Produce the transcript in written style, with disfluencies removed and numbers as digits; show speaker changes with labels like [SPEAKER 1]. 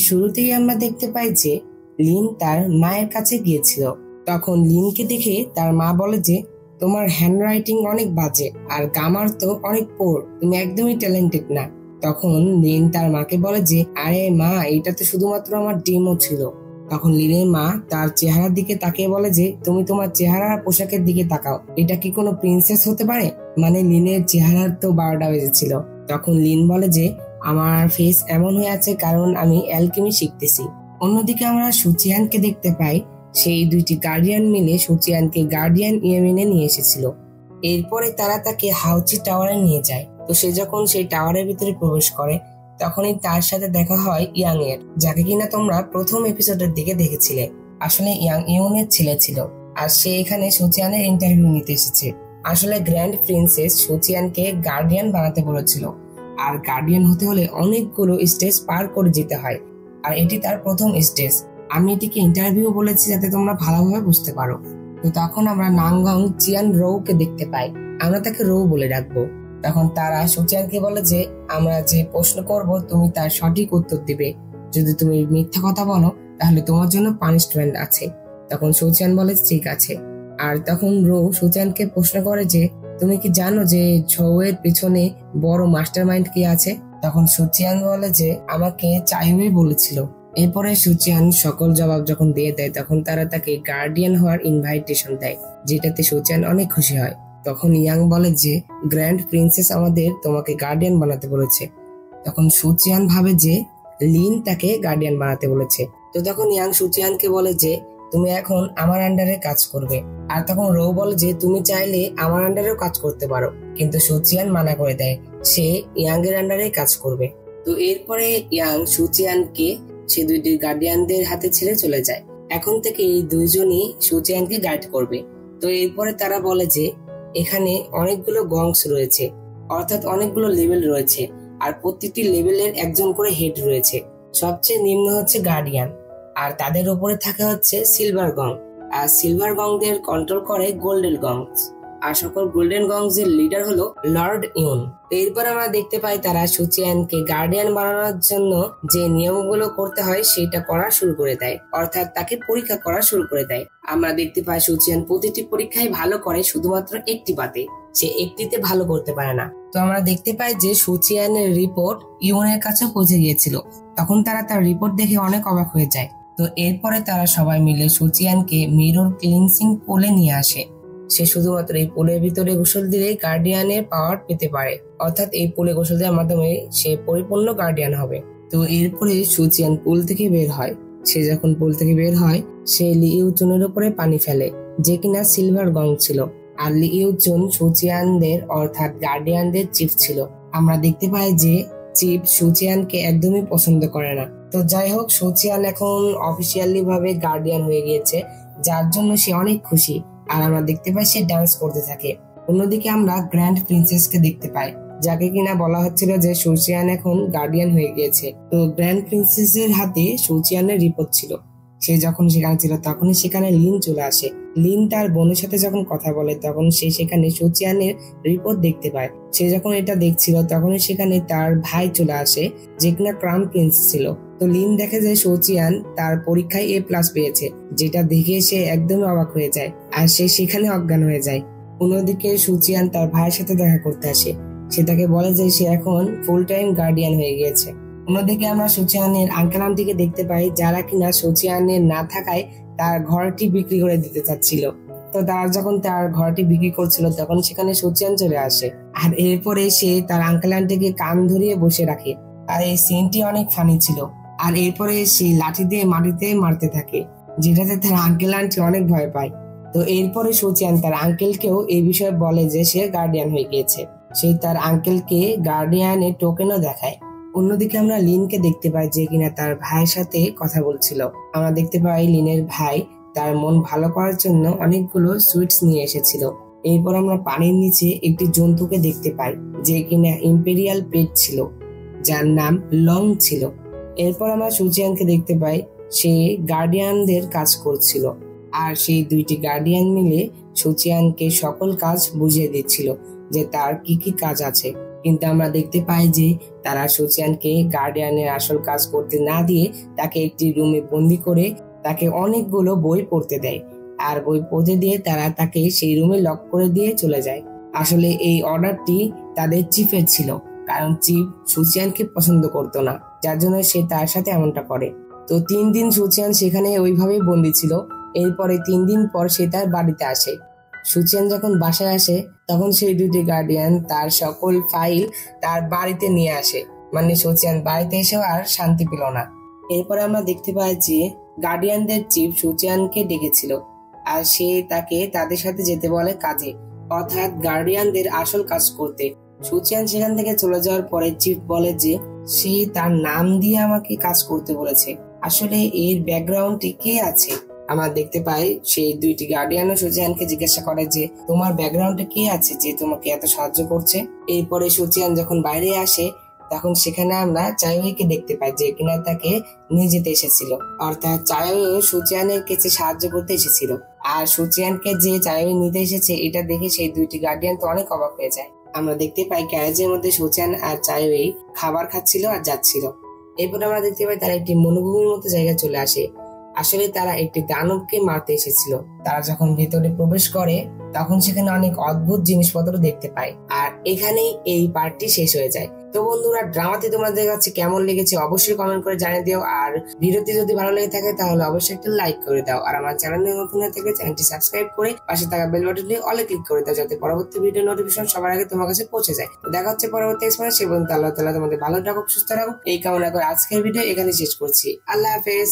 [SPEAKER 1] শুরুতেই আমরা দেখতে পাই যে লিন তার মায়ের কাছে গিয়েছিল। তখন লিনকে দেখে তার মা বলে যে তোমার হ্যান্ডরাইটিং অনেক বাজে, আর গ্রামার তো অনেক পোর, তুমি একদমই ট্যালেন্টেড না। তখন লিন তার মাকে বলে যে আরে মা, এটা তো শুধুমাত্র আমার ডেমো ছিল। তখন লিনের মা তার চেহারার দিকে তাকিয়ে বলে যে তুমি তোমার চেহারা আর পোশাকের দিকে তাকাও, এটা কি কোনো প্রিন্সেস হতে পারে? মানে লিনের চেহারার তো 12টা বেজেছিল। তখন লিন বলে যে আমার ফেস এমন হয়ে আছে কারণ আমি অ্যালকেমি শিখতেছি। অন্যদিকে আমরা সুচিয়ানকে দেখতে পাই, সেই দুইটি গার্ডিয়ান মিলে সুচিয়ানকে গার্ডিয়ান ইয়েমেনে নিয়ে এসেছিল। এরপরে তারা তাকে হাউচি টাওয়ারে নিয়ে যায়। তো সে যখন সেই টাওয়ারের ভিতরে প্রবেশ করে তখনই তার সাথে দেখা হয় ইয়াং এর, যাকে কিনা তোমরা প্রথম এপিসোডের দিকে দেখেছিলে। আসলে ইয়াং ইউনের ছেলে ছিল, আর সে এখানে সুচিয়ানের ইন্টারভিউ নিতে এসেছে। আসলে গ্র্যান্ড প্রিন্সেস সুচিয়ানকে গার্ডিয়ান বানাতে বলেছিল, আর গার্ডিয়ান হতে হলে অনেকগুলো স্টেজ পার করে যেতে হয়, আর এটি তার প্রথম স্টেজ। আমি এটিকে ইন্টারভিউ বলেছি যাতে তোমরা ভালোভাবে বুঝতে পারো। তো তখন আমরা নাঙ্গং চিয়ান রৌকে দেখতে পাই, আমরা তাকে রৌ বলে রাখবো। তখন তারা সুচিয়ানকে বলে যে আমরা যে প্রশ্ন করব তুমি তার সঠিক উত্তর দিবে, যদি তুমি মিথ্যা কথা বলো তাহলে তোমার জন্য পানিশমেন্ট আছে। তখন সুচিয়ান বলে ঠিক আছে। আর তখন রৌ সুচিয়ানকে প্রশ্ন করে যে তুমি কি জানো যে ঝৌয়ের পিছনে বড় মাস্টার মাইন্ড কি আছে? তখন সুচিয়ান বলে যে আমাকে চাইওয়ে বলেছিল। এরপরে সুচিয়ান সকল জবাব যখন দিয়ে দেয় তখন তারা তাকে গার্ডিয়ান হওয়ার ইনভাইটেশন দেয়, যেটাতে সুচিয়ান অনেক খুশি হয়। তখন ইয়াং বলে যে গ্র্যান্ড প্রিন্সেস আমাদের তোমাকে গার্ডিয়ান বানাতে বলেছে। তখন সুচিয়ান ভাবে যে লিন তাকে গার্ডিয়ান বানাতে বলেছে। তো তখন ইয়াং সুচিয়ানকে বলে যে তুমি এখন আমার আন্ডারে কাজ করবে। আর তখন রৌ বলে যে তুমি চাইলে আমার আন্ডারেও কাজ করতে পারো, কিন্তু সুচিয়ান মানা করে দেয়, সে ইয়াং এর আন্ডারে কাজ করবে। তো এরপরে ইয়াং সুচিয়ানকে সে দুইটি গার্ডিয়ানদের হাতে ছেড়ে চলে যায়। এখন থেকে এই দুইজনই সুচিয়ানকে গাইড করবে। তো এরপরে তারা বলে যে এখানে অনেকগুলো গংস রয়েছে, অর্থাৎ অনেকগুলো লেভেল রয়েছে, আর প্রতিটি লেভেলের একজন করে হেড রয়েছে। সবচেয়ে নিম্ন হচ্ছে গার্ডিয়ান, আর তাদের উপরে থাকে হচ্ছে সিলভার গং, আর সিলভার গংদের কন্ট্রোল করে গোল্ডেন গংস, আর সকল গোল্ডেন গংস এর লিডার হলো লর্ড ইউন। এরপর আমরা দেখতে পাই তারা সুচিয়ানকে গার্ডিয়ান বানানোর জন্য যে নিয়মগুলো করতে হয় সেটা করা শুরু করে দেয়, অর্থাৎ তাকে পরীক্ষা করা শুরু করে দেয়। আমরা দেখতে পাই সুচিয়ান প্রতিটি পরীক্ষায় ভালো করে, শুধুমাত্র একটি বাতে সে একটিতে ভালো করতে পারে না। তো আমরা দেখতে পাই যে সুচিয়ানের রিপোর্ট ইউনের কাছে পৌঁছে গিয়েছিল। তখন তারা তার রিপোর্ট দেখে অনেক অবাক হয়ে যায়। তো এরপরে তারা সবাই মিলে সুচিয়ানকে মিরর ক্লিনসিং পোলে নিয়ে আসে। সে শুধুমাত্র এই পোলের ভিতরে গোসল দিলেই গার্ডিয়ানের পাওয়ার পেতে পারে, অর্থাৎ এই পোলে গোসল দেওয়ার মাধ্যমে সে পরিপূর্ণ গার্ডিয়ান হবে। তো এরপরে সুচিয়ান পুল থেকে বের হয়। সে যখন পুল থেকে বের হয় সে লি ইউচুনের উপরে পানি ফেলে, যে কিনা সিলভার গং ছিল। আর লি ইউচুন সুচিয়ানদের অর্থাৎ গার্ডিয়ানদের চিফ ছিল। আমরা দেখতে পাই যে চিফ সুচিয়ানকে একদমই পছন্দ করে না। তো যাই হোক, সুচিয়ান এখন অফিসিয়ালি ভাবে গার্ডিয়ান হয়ে গিয়েছে, যার জন্য সে অনেক খুশি। আর আমরা দেখতে পাই সে ডান্স করতে থাকে। অন্যদিকে আমরা গ্র্যান্ড প্রিন্সেসকে দেখতে পাই, যাকে কিনা বলা হচ্ছিল যে সুচিয়ান এখন গার্ডিয়ান হয়ে গিয়েছে। তো গ্র্যান্ড প্রিন্সেসের হাতে সুচিয়ানের রিপোর্ট ছিল। সে যখন সেখানে ছিল তখনই সেখানে লিন চলে আসে। লিন তার বোনের সাথে যখন কথা বলে তখন সে সেখানে সুচিয়ানের রিপোর্ট দেখতে পায়। সে যখন এটা দেখছিল তখনই সেখানে তার ভাই চলে আসে, যে কিনা ক্রাউন প্রিন্স ছিল। তো লিন দেখে যে সুচিয়ান তার পরীক্ষায় A+ পেয়েছে, যেটা দেখে সে একদমই অবাক হয়ে যায়, আর সে সেখানে অজ্ঞান হয়ে যায়। অন্যদিকে সুচিয়ান তার ভাইয়ের সাথে দেখা করতে আসে। সে তাকে বলে যে সে এখন ফুল টাইম গার্ডিয়ান হয়ে গিয়েছে। অন্যদিকে আমরা সুচিয়ানের আঙ্কেল আন্টিকে দেখতে পাই, যারা কিনা সুচিয়ানের না থাকায় তার ঘরটি বিক্রি করে দিতে চাচ্ছিল। তো তার যখন তার ঘরটি বিক্রি করছিল তখন সেখানে সুচিয়ান চলে আসে, আর এরপরে সে তার আঙ্কেল আন্টিকে কান ধরিয়ে বসে রাখে। আর এই সিনটি অনেক ফানি ছিল। আর এরপরে সে লাঠি দিয়ে মাটিতে মারতে থাকে, যেটাতে তার আঙ্কেল আন্টি অনেক ভয় পায়। তো এরপরে সুচিয়ান তার আঙ্কেলকেও এই বিষয়ে বলে যে সে গার্ডিয়ান হয়ে গিয়েছে। সে তার আঙ্কেলকে গার্ডিয়ানের টোকেনও দেখায়। অন্যদিকে আমরা লিনকে দেখতে পাই, যে কিনা তার ভাইয়ের সাথে কথা বলছিল। আমরা দেখতে পাই লিনের ভাই তার মন ভালো করার জন্য অনেকগুলো সুইটস নিয়ে এসেছিল। এরপর আমরা পানির নিচে একটি জন্তুকে দেখতে পাই, যে কিনা ইম্পেরিয়াল পেট ছিল, যার নাম লং ছিল। এরপর আমরা সুচিয়ানকে দেখতে পাই, সে গার্ডিয়ানদের কাজ করছিল, আর সেই দুইটি গার্ডিয়ান মিলে সুচিয়ানকে সকল কাজ বুঝিয়ে দিচ্ছিল যে তার কি কি কাজ আছে। কিন্তু আমরা দেখতে পাই যে তারা সুচিয়ানকে গার্ডিয়ানের আসল কাজ করতে না দিয়ে তাকে একটি রুমে বন্দি করে তাকে অনেকগুলো বই পড়তে দেয়, আর বই পড়তে দিয়ে তারা তাকে সেই রুমে লক করে দিয়ে চলে যায়। আসলে এই অর্ডারটি তাদের চিফের ছিল, কারণ চিফ সুচিয়ানকে পছন্দ করতো না, যার জন্য সে তার সাথে এমনটা করে। তো 3 দিন সুচিয়ান সেখানে ওইভাবেই বন্দি ছিল। এরপরে 3 দিন পর সে তার বাড়িতে আসে। সুচিয়ান যখন বাসায় আসে তখন সেই দুটি গার্ডিয়ান তার সকল ফাইল তার বাড়িতে নিয়ে আসে। মানে সুচিয়ান বাড়িতে এসেও আর শান্তি পেল না। এরপরে আমরা দেখতে পাই যে গার্ডিয়ানদের চিফ সুচিয়ানকে ডেকেছিল, আর সে তাকে তাদের সাথে যেতে বলে কাজে, অর্থাৎ গার্ডিয়ানদের আসল কাজ করতে। সুচিয়ান সেখান থেকে চলে যাওয়ার পরে চিফ বলে যে সে তার নাম দিয়ে আমাকে কাজ করতে বলেছে। আসলে এর ব্যাকগ্রাউন্ডে কে আছে? আমরা দেখতে পাই সেই দুইটি গার্ডিয়ানও সুচিয়ানকে জিজ্ঞাসা করে যে তোমার ব্যাকগ্রাউন্ডে কে আছে যে তোমাকে এত সাহায্য করছে। এরপরে সুচিয়ান যখন বাইরে আসে তখন সেখানে আমরা চায়োকে দেখতে পাই যে কিনা তাকে নিয়ে যেতে এসেছিল, অর্থাৎ চায়ো সুচিয়ানের কাছে সাহায্য করতে এসেছিল। আর সুচিয়ানকে যে চায়ো নিতে এসেছে এটা দেখে সেই দুইটি গার্ডিয়ান তো অনেক অবাক হয়ে যায়। আমরা দেখতে পাই গ্যারেজের মধ্যে সুচিয়ান আর চায়োই খাবার খাচ্ছিল আর যাচ্ছিল। এরপর আমরা দেখতে পাই তারা একটি মরুভূমির মতো জায়গায় চলে আসে। আসলে তারা একটি দানবকে মারতে এসেছিল। তারা যখন ভেতরে প্রবেশ করে তখন সেখানে অনেক অদ্ভুত জিনিসপত্র দেখতে পায়। আর এখানেই এই পার্টটি শেষ হয়ে যায়। তো বন্ধুরা, ড্রামাটি তোমাদের কাছে কেমন লেগেছে অবশ্যই কমেন্ট করে জানিয়ে দিও। আর ভিডিওটি যদি ভালো লেগে থাকে তাহলে অবশ্যই একটা লাইক করে দাও। আর আমার চ্যানেলে নতুন হয়ে থাকলে চ্যানেলটি সাবস্ক্রাইব করে পাশে থাকা বেল বাটনটি অলে ক্লিক করে দাও, যাতে পরবর্তী ভিডিও নোটিফিকেশন সবার আগে তোমার কাছে পৌঁছে যায়। তো দেখা হচ্ছে পরবর্তী এক্সপেরিয়েন্স। সে পর্যন্ত আল্লাহ তাআলা তোমাদের ভালো রাখুক, সুস্থ রাখুক। এই কামনা করে আজকের ভিডিও এখানে শেষ করছি। আল্লাহ হাফেজ।